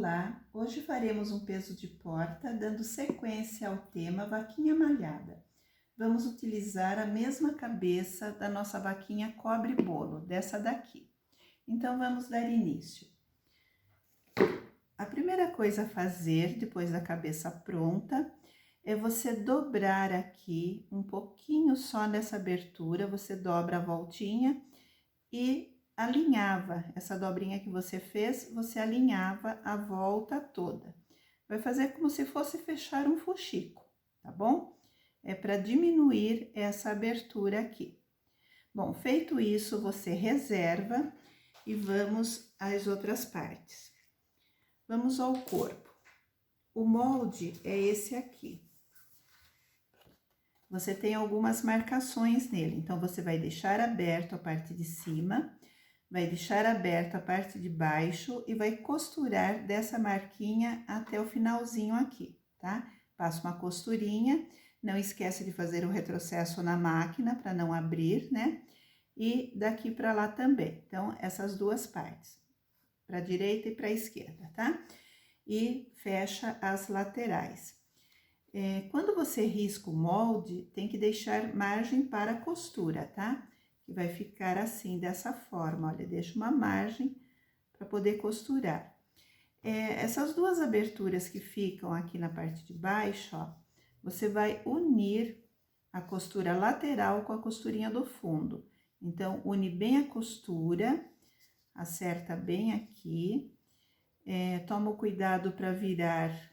Olá, hoje faremos um peso de porta, dando sequência ao tema vaquinha malhada. Vamos utilizar a mesma cabeça da nossa vaquinha cobre-bolo, dessa daqui. Então, vamos dar início. A primeira coisa a fazer, depois da cabeça pronta, é você dobrar aqui um pouquinho só nessa abertura, você dobra a voltinha e alinhava essa dobrinha que você fez, você alinhava a volta toda. Vai fazer como se fosse fechar um fuxico, tá bom? É para diminuir essa abertura aqui. Bom, feito isso, você reserva e vamos às outras partes. Vamos ao corpo. O molde é esse aqui. Você tem algumas marcações nele, então você vai deixar aberto a parte de cima, vai deixar aberto a parte de baixo e vai costurar dessa marquinha até o finalzinho aqui, tá? Passa uma costurinha, não esquece de fazer o retrocesso na máquina para não abrir, né? E daqui para lá também. Então, essas duas partes, para a direita e para a esquerda, tá? E fecha as laterais. Quando você risca o molde, tem que deixar margem para a costura, tá? Que vai ficar assim, dessa forma, olha, deixa uma margem para poder costurar. Essas duas aberturas que ficam aqui na parte de baixo, ó, você vai unir a costura lateral com a costurinha do fundo. Então, une bem a costura, acerta bem aqui, toma o cuidado para virar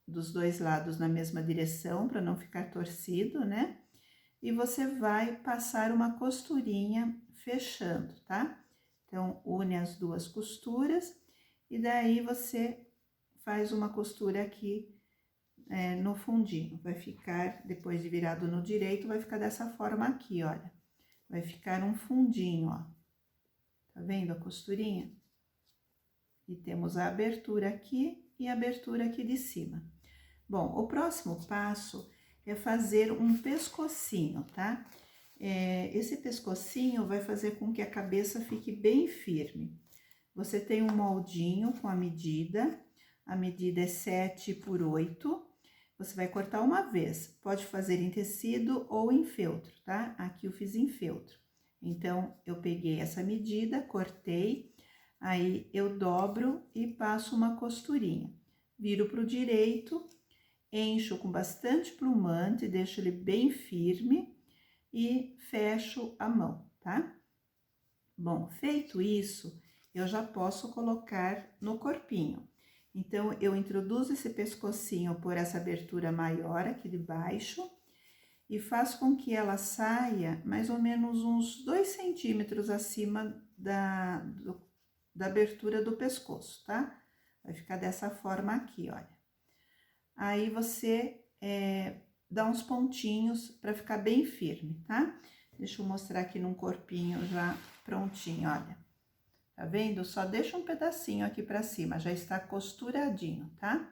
dos dois lados na mesma direção, para não ficar torcido, né? E você vai passar uma costurinha fechando, tá? Então, une as duas costuras e daí você faz uma costura aqui no fundinho. Vai ficar, depois de virado no direito, vai ficar dessa forma aqui, olha. Vai ficar um fundinho, ó. Tá vendo a costurinha? E temos a abertura aqui e a abertura aqui de cima. Bom, o próximo passo é fazer um pescocinho, tá? Esse pescocinho vai fazer com que a cabeça fique bem firme. Você tem um moldinho com a medida é 7 por 8. Você vai cortar uma vez, pode fazer em tecido ou em feltro, tá? Aqui eu fiz em feltro. Então, eu peguei essa medida, cortei, aí eu dobro e passo uma costurinha. Viro pro direito, encho com bastante plumante, deixo ele bem firme e fecho a mão, tá? Bom, feito isso, eu já posso colocar no corpinho. Então, eu introduzo esse pescocinho por essa abertura maior aqui de baixo e faço com que ela saia mais ou menos uns 2 centímetros acima da abertura do pescoço, tá? Vai ficar dessa forma aqui, olha. Aí você dá uns pontinhos para ficar bem firme, tá? Deixa eu mostrar aqui num corpinho já prontinho, olha. Tá vendo? Só deixa um pedacinho aqui para cima, já está costuradinho, tá?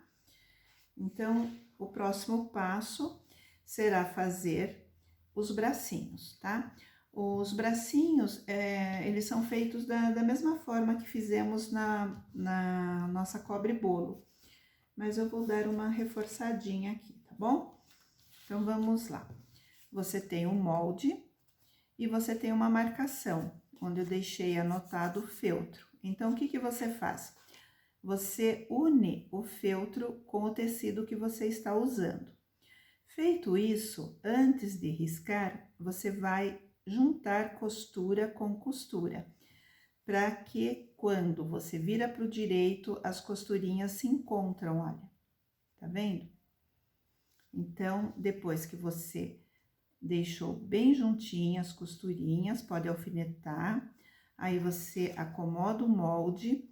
Então, o próximo passo será fazer os bracinhos, tá? Os bracinhos, eles são feitos da mesma forma que fizemos na nossa cobre-bolo. Mas eu vou dar uma reforçadinha aqui, tá bom? Então, vamos lá. Você tem um molde e você tem uma marcação, onde eu deixei anotado o feltro. Então, o que que você faz? Você une o feltro com o tecido que você está usando. Feito isso, antes de riscar, você vai juntar costura com costura, para que quando você vira para o direito, as costurinhas se encontram, olha, tá vendo? Então, depois que você deixou bem juntinhas as costurinhas, pode alfinetar, aí você acomoda o molde,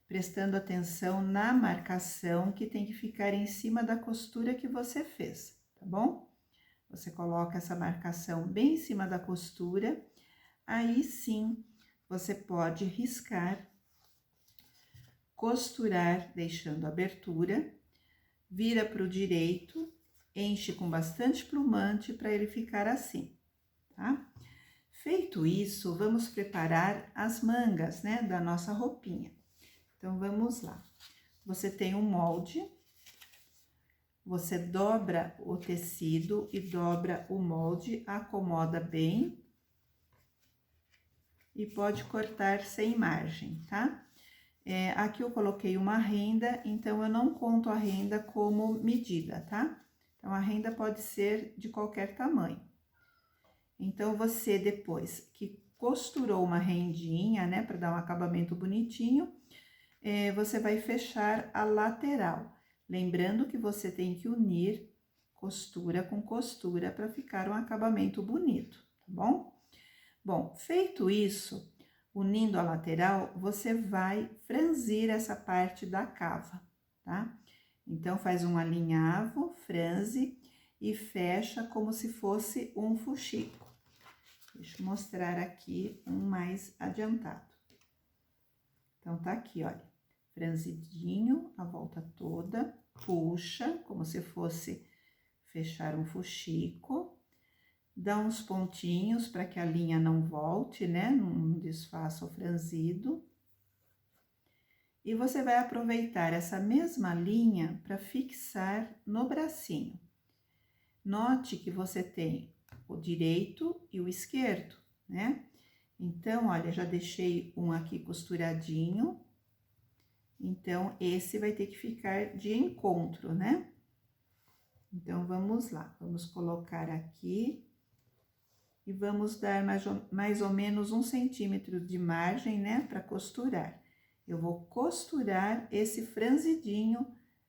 prestando atenção na marcação que tem que ficar em cima da costura que você fez, tá bom? Você coloca essa marcação bem em cima da costura, aí sim você pode riscar, costurar, deixando abertura, vira para o direito, enche com bastante plumante para ele ficar assim, tá? Feito isso, vamos preparar as mangas, né, da nossa roupinha. Então, vamos lá. você tem um molde, você dobra o tecido e dobra o molde, acomoda bem e pode cortar sem margem, tá? Aqui eu coloquei uma renda, então eu não conto a renda como medida, tá? Então, a renda pode ser de qualquer tamanho. Então, você, depois que costurou uma rendinha, né, para dar um acabamento bonitinho, você vai fechar a lateral. Lembrando que você tem que unir costura com costura para ficar um acabamento bonito, tá bom? Bom, feito isso, unindo a lateral, você vai franzir essa parte da cava, tá? Então, faz um alinhavo, franze e fecha como se fosse um fuxico. Deixa eu mostrar aqui um mais adiantado. Então, tá aqui, olha, franzidinho a volta toda, puxa como se fosse fechar um fuxico. Dá uns pontinhos para que a linha não volte, né? Não desfaça o franzido. E você vai aproveitar essa mesma linha para fixar no bracinho. Note que você tem o direito e o esquerdo, né? Então, olha, já deixei um aqui costuradinho. Então, esse vai ter que ficar de encontro, né? Então, vamos lá. Vamos colocar aqui. E vamos dar mais ou menos 1 centímetro de margem, né, para costurar. Eu vou costurar esse franzidinho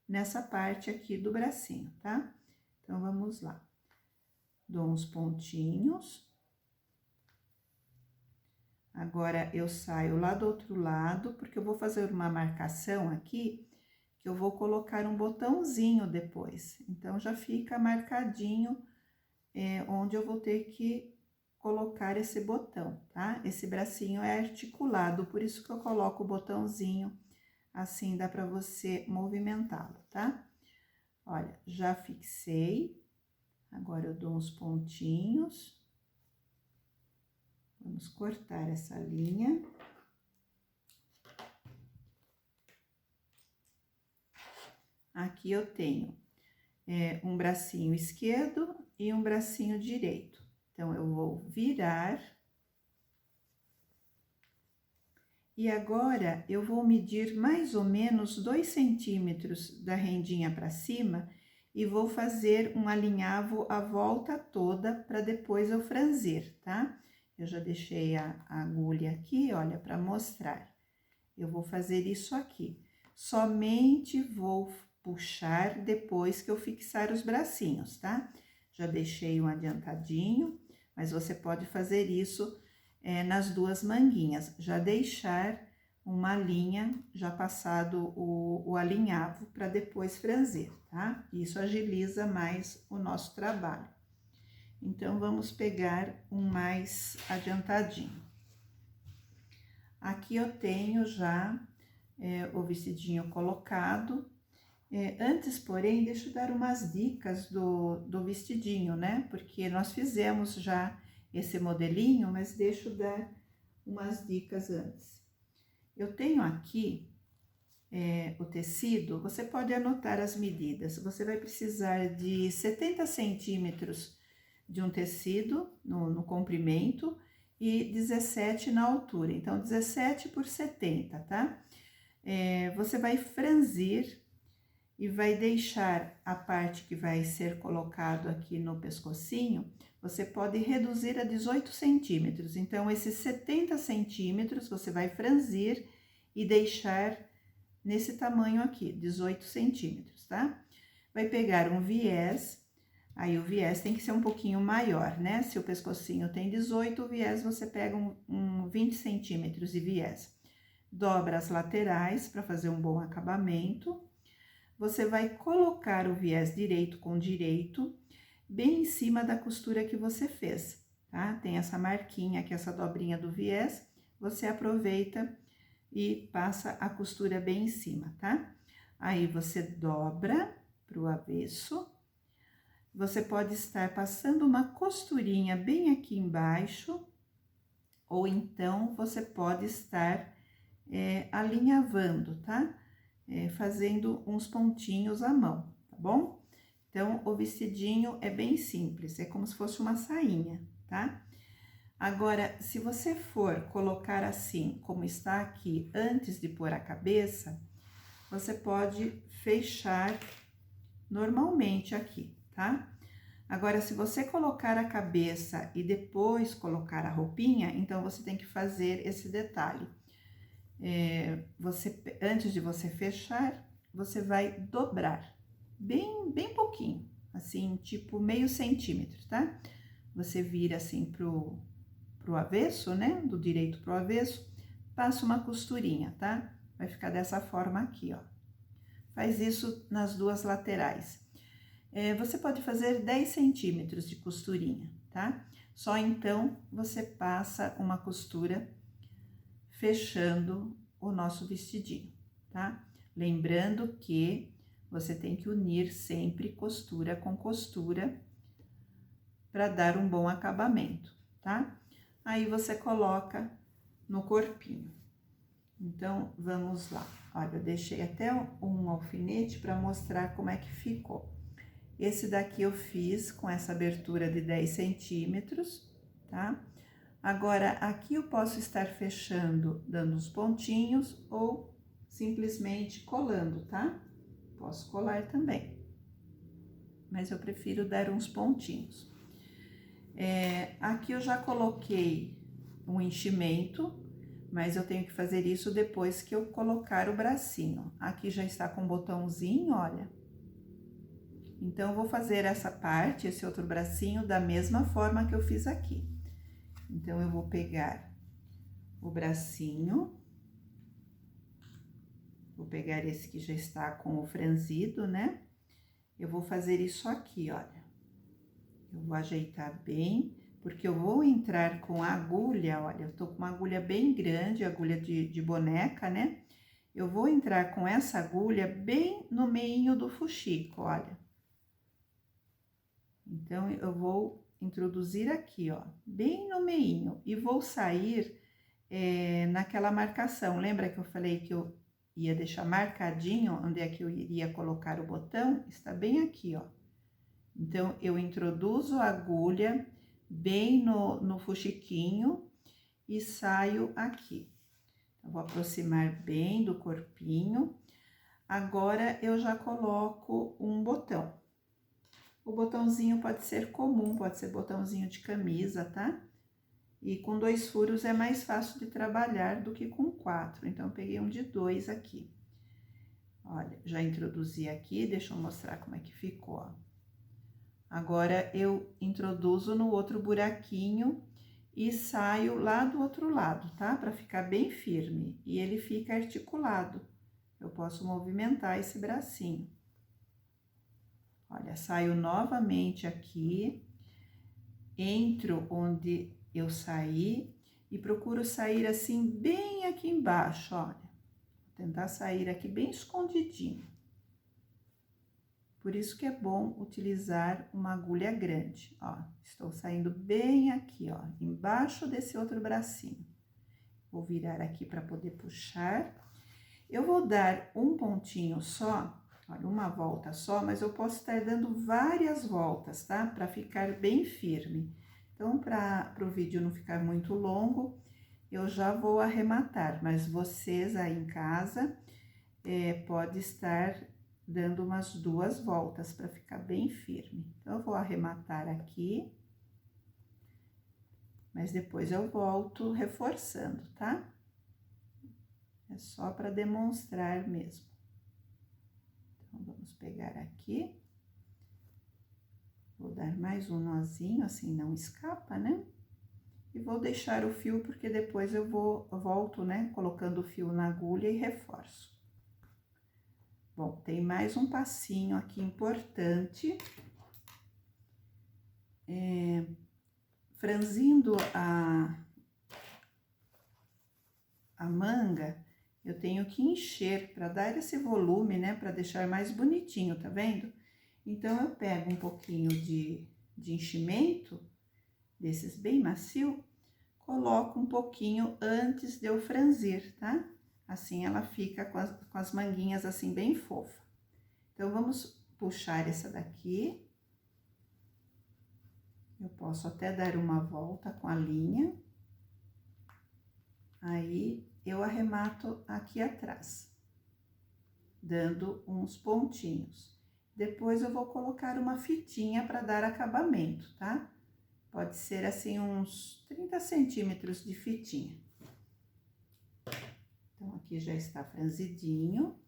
nessa parte aqui do bracinho, tá? Então, vamos lá. Dou uns pontinhos. Agora, eu saio lá do outro lado, porque eu vou fazer uma marcação aqui, que eu vou colocar um botãozinho depois. Então, já fica marcadinho onde eu vou ter que colocar esse botão, tá? Esse bracinho é articulado, por isso que eu coloco o botãozinho, assim dá pra você movimentá-lo, tá? Olha, já fixei, agora eu dou uns pontinhos, vamos cortar essa linha. Aqui eu tenho um bracinho esquerdo e um bracinho direito. Então, eu vou virar. E agora, eu vou medir mais ou menos 2 centímetros da rendinha para cima e vou fazer um alinhavo a volta toda para depois eu franzir, tá? Eu já deixei a agulha aqui, olha, para mostrar. Eu vou fazer isso aqui. Somente vou puxar depois que eu fixar os bracinhos, tá? Já deixei um adiantadinho, mas você pode fazer isso nas duas manguinhas, já deixar uma linha, já passado o alinhavo, para depois franzir, tá? Isso agiliza mais o nosso trabalho. Então, vamos pegar um mais adiantadinho. Aqui eu tenho já o vestidinho colocado. Antes, porém, deixa eu dar umas dicas do vestidinho, né? Porque nós fizemos já esse modelinho, mas deixa eu dar umas dicas antes. Eu tenho aqui o tecido, você pode anotar as medidas. Você vai precisar de 70 centímetros de um tecido no comprimento e 17 na altura. Então, 17 por 70, tá? Você vai franzir e vai deixar a parte que vai ser colocado aqui no pescocinho, você pode reduzir a 18 centímetros. Então, esses 70 centímetros você vai franzir e deixar nesse tamanho aqui, 18 centímetros, tá? Vai pegar um viés, aí o viés tem que ser um pouquinho maior, né? Se o pescocinho tem 18, o viés você pega um 20 centímetros de viés. Dobra as laterais para fazer um bom acabamento. Você vai colocar o viés direito com direito, bem em cima da costura que você fez, tá? Tem essa marquinha aqui, essa dobrinha do viés, você aproveita e passa a costura bem em cima, tá? Aí, você dobra pro avesso, você pode estar passando uma costurinha bem aqui embaixo, ou então, você pode estar alinhavando, tá? fazendo uns pontinhos à mão, tá bom? Então, o vestidinho é bem simples, é como se fosse uma sainha, tá? Agora, se você for colocar assim, como está aqui, antes de pôr a cabeça, você pode fechar normalmente aqui, tá? Agora, se você colocar a cabeça e depois colocar a roupinha, então você tem que fazer esse detalhe. Antes de você fechar, você vai dobrar bem pouquinho, assim, tipo meio centímetro, tá? Você vira assim pro avesso, né? Do direito pro avesso, passa uma costurinha, tá? Vai ficar dessa forma aqui, ó. Faz isso nas duas laterais. Você pode fazer 10 centímetros de costurinha, tá? Só então você passa uma costura fechando o nosso vestidinho, tá? Lembrando que você tem que unir sempre costura com costura para dar um bom acabamento, tá? Aí você coloca no corpinho. Então, vamos lá. Olha, eu deixei até um alfinete para mostrar como é que ficou. Esse daqui eu fiz com essa abertura de 10 centímetros, tá? Agora, aqui eu posso estar fechando, dando uns pontinhos ou simplesmente colando, tá? Posso colar também, mas eu prefiro dar uns pontinhos. Aqui eu já coloquei um enchimento, mas eu tenho que fazer isso depois que eu colocar o bracinho. Aqui já está com um botãozinho, olha. Então, eu vou fazer essa parte, esse outro bracinho, da mesma forma que eu fiz aqui. Então, eu vou pegar o bracinho, vou pegar esse que já está com o franzido, né? Eu vou fazer isso aqui, olha. Eu vou ajeitar bem, porque eu vou entrar com a agulha, olha, eu tô com uma agulha bem grande, agulha de boneca, né? Eu vou entrar com essa agulha bem no meinho do fuxico, olha. Então, eu vou introduzir aqui, ó, bem no meinho, e vou sair naquela marcação. Lembra que eu falei que eu ia deixar marcadinho onde é que eu iria colocar o botão? Está bem aqui, ó. Então, eu introduzo a agulha bem no fuxiquinho e saio aqui. Eu vou aproximar bem do corpinho. Agora, eu já coloco um botão. O botãozinho pode ser comum, pode ser botãozinho de camisa, tá? E com 2 furos é mais fácil de trabalhar do que com 4. Então, eu peguei um de 2 aqui. Olha, já introduzi aqui, deixa eu mostrar como é que ficou, ó. Agora, eu introduzo no outro buraquinho e saio lá do outro lado, tá? Para ficar bem firme. E ele fica articulado. Eu posso movimentar esse bracinho. Olha, saio novamente aqui, entro onde eu saí e procuro sair assim bem aqui embaixo, olha. Vou tentar sair aqui bem escondidinho. Por isso que é bom utilizar uma agulha grande, ó. Estou saindo bem aqui, ó, embaixo desse outro bracinho. Vou virar aqui para poder puxar. Eu vou dar um pontinho só, olha, uma volta só, mas eu posso estar dando várias voltas, tá? Para ficar bem firme. Então, para o vídeo não ficar muito longo, eu já vou arrematar, mas vocês aí em casa pode estar dando umas 2 voltas para ficar bem firme. Então, eu vou arrematar aqui, mas depois eu volto reforçando, tá? É só para demonstrar mesmo. Então, vamos pegar aqui. Vou dar mais um nozinho, assim não escapa, né? E vou deixar o fio, porque depois eu volto, né? Colocando o fio na agulha e reforço. Bom, tem mais um passinho aqui importante. Franzindo a manga, eu tenho que encher para dar esse volume, né? Para deixar mais bonitinho, tá vendo? Então, eu pego um pouquinho de enchimento, desses bem macio, coloco um pouquinho antes de eu franzir, tá? assim ela fica com as manguinhas assim bem fofa. Então, vamos puxar essa daqui. Eu posso até dar uma volta com a linha. Aí, eu arremato aqui atrás, dando uns pontinhos. Depois, eu vou colocar uma fitinha para dar acabamento, tá? Pode ser assim uns 30 centímetros de fitinha. Então, aqui já está franzidinho.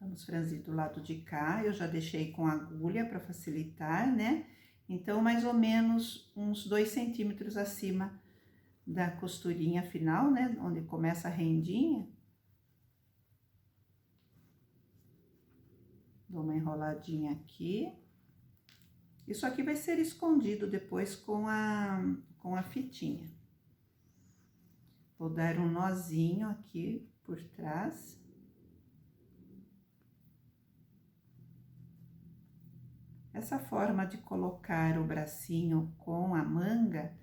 Vamos franzir do lado de cá, eu já deixei com agulha para facilitar, né? Então, mais ou menos uns 2 centímetros acima da costurinha final, né? Onde começa a rendinha. Dou uma enroladinha aqui. Isso aqui vai ser escondido depois com a fitinha. Vou dar um nozinho aqui por trás. Essa forma de colocar o bracinho com a manga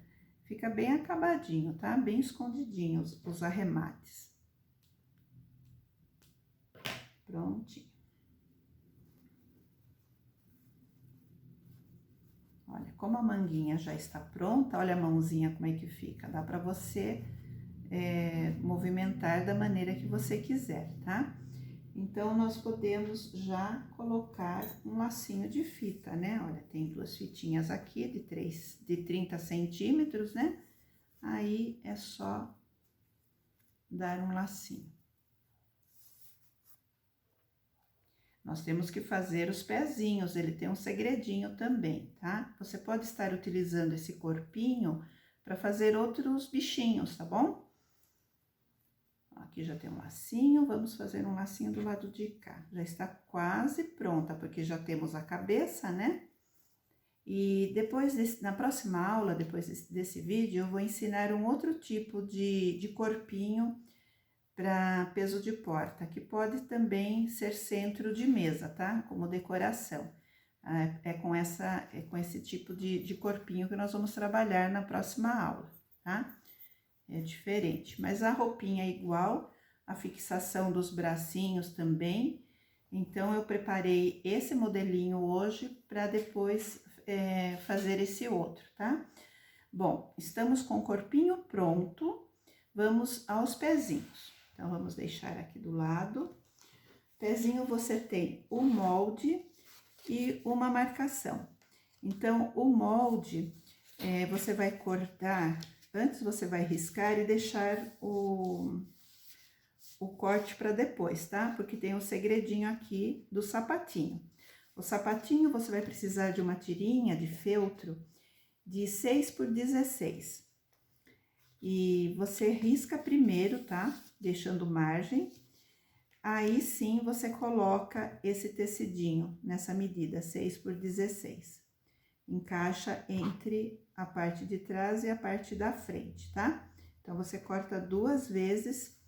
fica bem acabadinho, tá? Bem escondidinho os arremates. Prontinho. Olha, como a manguinha já está pronta, olha a mãozinha como é que fica. Dá pra você movimentar da maneira que você quiser, tá? Então, nós podemos já colocar um lacinho de fita, né? Olha, tem 2 fitinhas aqui de 30 centímetros, né? Aí, é só dar um lacinho. Nós temos que fazer os pezinhos, ele tem um segredinho também, tá? Você pode estar utilizando esse corpinho para fazer outros bichinhos, tá bom? Aqui já tem um lacinho, vamos fazer um lacinho do lado de cá. Já está quase pronta, porque já temos a cabeça, né? E depois, na próxima aula, depois desse vídeo, eu vou ensinar um outro tipo de corpinho para peso de porta, que pode também ser centro de mesa, tá? Como decoração. É com esse tipo de corpinho que nós vamos trabalhar na próxima aula, tá? É diferente, mas a roupinha é igual, a fixação dos bracinhos também. Então, eu preparei esse modelinho hoje para depois fazer esse outro, tá? Bom, estamos com o corpinho pronto, vamos aos pezinhos. Então, vamos deixar aqui do lado. Pezinho, você tem o molde e uma marcação. Então, o molde, você vai cortar... Antes você vai riscar e deixar o corte para depois, tá? Porque tem um segredinho aqui do sapatinho. O sapatinho você vai precisar de uma tirinha de feltro de 6 por 16. E você risca primeiro, tá? Deixando margem. Aí sim você coloca esse tecidinho nessa medida, 6 por 16. Encaixa entre a parte de trás e a parte da frente, tá? Então, você corta 2 vezes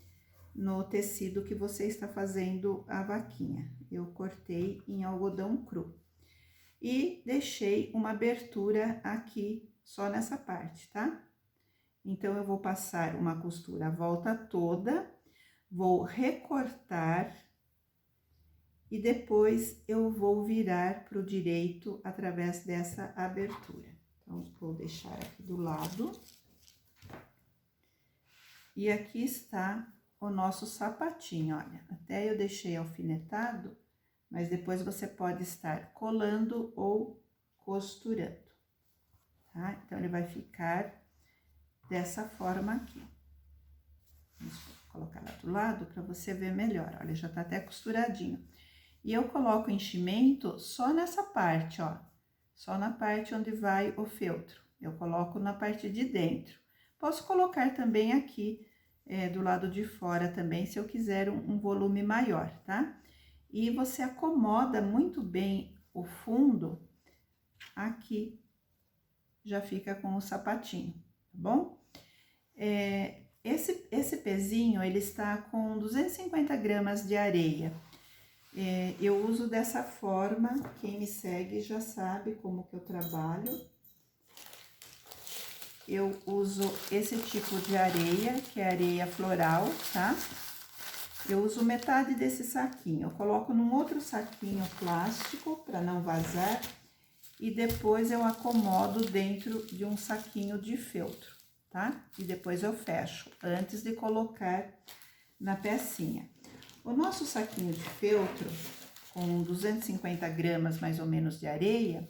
no tecido que você está fazendo a vaquinha. Eu cortei em algodão cru. E deixei uma abertura aqui, só nessa parte, tá? Então, eu vou passar uma costura a volta toda, vou recortar... E depois eu vou virar para o direito através dessa abertura. Então, vou deixar aqui do lado. E aqui está o nosso sapatinho, olha. Até eu deixei alfinetado, mas depois você pode estar colando ou costurando, tá? Então, ele vai ficar dessa forma aqui. Vamos colocar lá do lado para você ver melhor. Olha, já tá até costuradinho. E eu coloco enchimento só nessa parte, ó. Só na parte onde vai o feltro. Eu coloco na parte de dentro. Posso colocar também aqui, do lado de fora também, se eu quiser um volume maior, tá? E você acomoda muito bem o fundo aqui. Já fica com o sapatinho, tá bom? Esse pezinho, ele está com 250 gramas de areia. Eu uso dessa forma, quem me segue já sabe como que eu trabalho. eu uso esse tipo de areia, que é areia floral, tá? Eu uso metade desse saquinho, eu coloco num outro saquinho plástico para não vazar e depois eu acomodo dentro de um saquinho de feltro, tá? E depois eu fecho, antes de colocar na pecinha. O nosso saquinho de feltro, com 250 gramas mais ou menos de areia,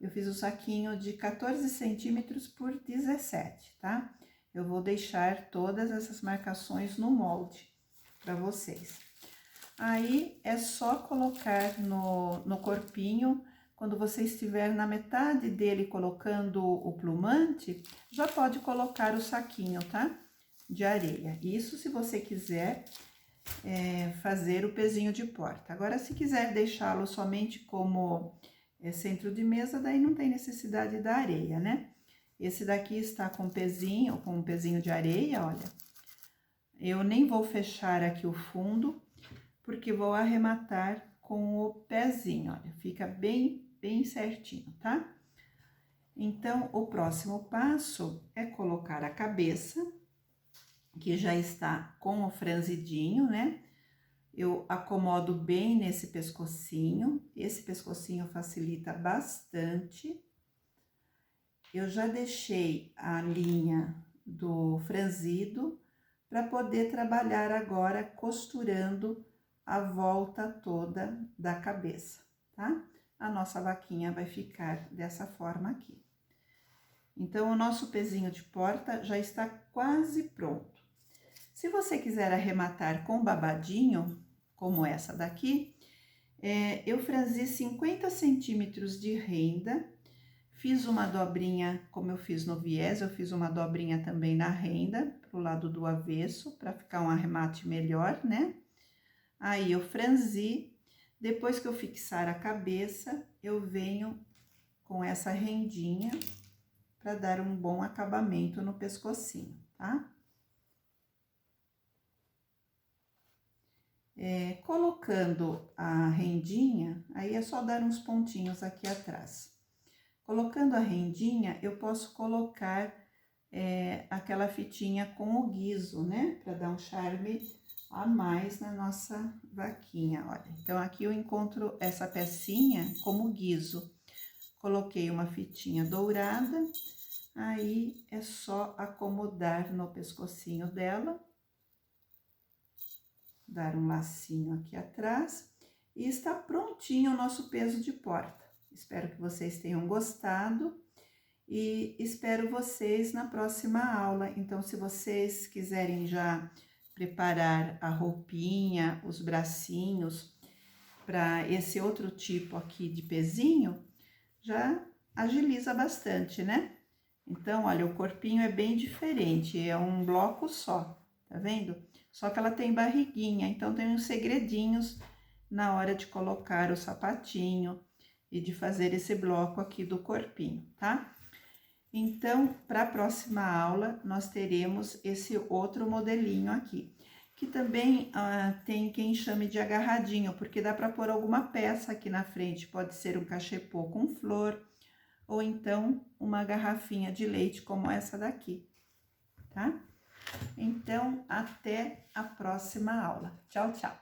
eu fiz o saquinho de 14 centímetros por 17, tá? Eu vou deixar todas essas marcações no molde para vocês. Aí, é só colocar no corpinho, quando você estiver na metade dele colocando o plumante, já pode colocar o saquinho, tá? De areia. Isso se você quiser fazer o pezinho de porta. Agora, se quiser deixá-lo somente como centro de mesa, daí não tem necessidade da areia, né? Esse daqui está com um pezinho de areia, olha. Eu nem vou fechar aqui o fundo, porque vou arrematar com o pezinho, olha. Fica bem certinho, tá? Então, o próximo passo é colocar a cabeça, que já está com o franzidinho, né? Eu acomodo bem nesse pescocinho, esse pescocinho facilita bastante. Eu já deixei a linha do franzido para poder trabalhar agora costurando a volta toda da cabeça, tá? A nossa vaquinha vai ficar dessa forma aqui. Então, o nosso pezinho de porta já está quase pronto. Se você quiser arrematar com babadinho, como essa daqui, eu franzi 50 centímetros de renda, fiz uma dobrinha, como eu fiz no viés, eu fiz uma dobrinha também na renda, pro lado do avesso, para ficar um arremate melhor, né? Aí, eu franzi, depois que eu fixar a cabeça, eu venho com essa rendinha para dar um bom acabamento no pescocinho, tá? Colocando a rendinha, aí é só dar uns pontinhos aqui atrás. Colocando a rendinha, eu posso colocar aquela fitinha com o guiso, né? Para dar um charme a mais na nossa vaquinha, olha. Então, aqui eu encontro essa pecinha como guiso. Coloquei uma fitinha dourada, aí é só acomodar no pescocinho dela. Dar um lacinho aqui atrás e está prontinho o nosso peso de porta. Espero que vocês tenham gostado e espero vocês na próxima aula. Então, se vocês quiserem já preparar a roupinha, os bracinhos para esse outro tipo aqui de pezinho, já agiliza bastante, né? Então, olha, o corpinho é bem diferente, é um bloco só, tá vendo? Só que ela tem barriguinha, então tem uns segredinhos na hora de colocar o sapatinho e de fazer esse bloco aqui do corpinho, tá? Então, para a próxima aula, nós teremos esse outro modelinho aqui, que também tem quem chame de agarradinho, porque dá para pôr alguma peça aqui na frente, pode ser um cachepô com flor, ou então uma garrafinha de leite como essa daqui, tá? Então, até a próxima aula. Tchau, tchau!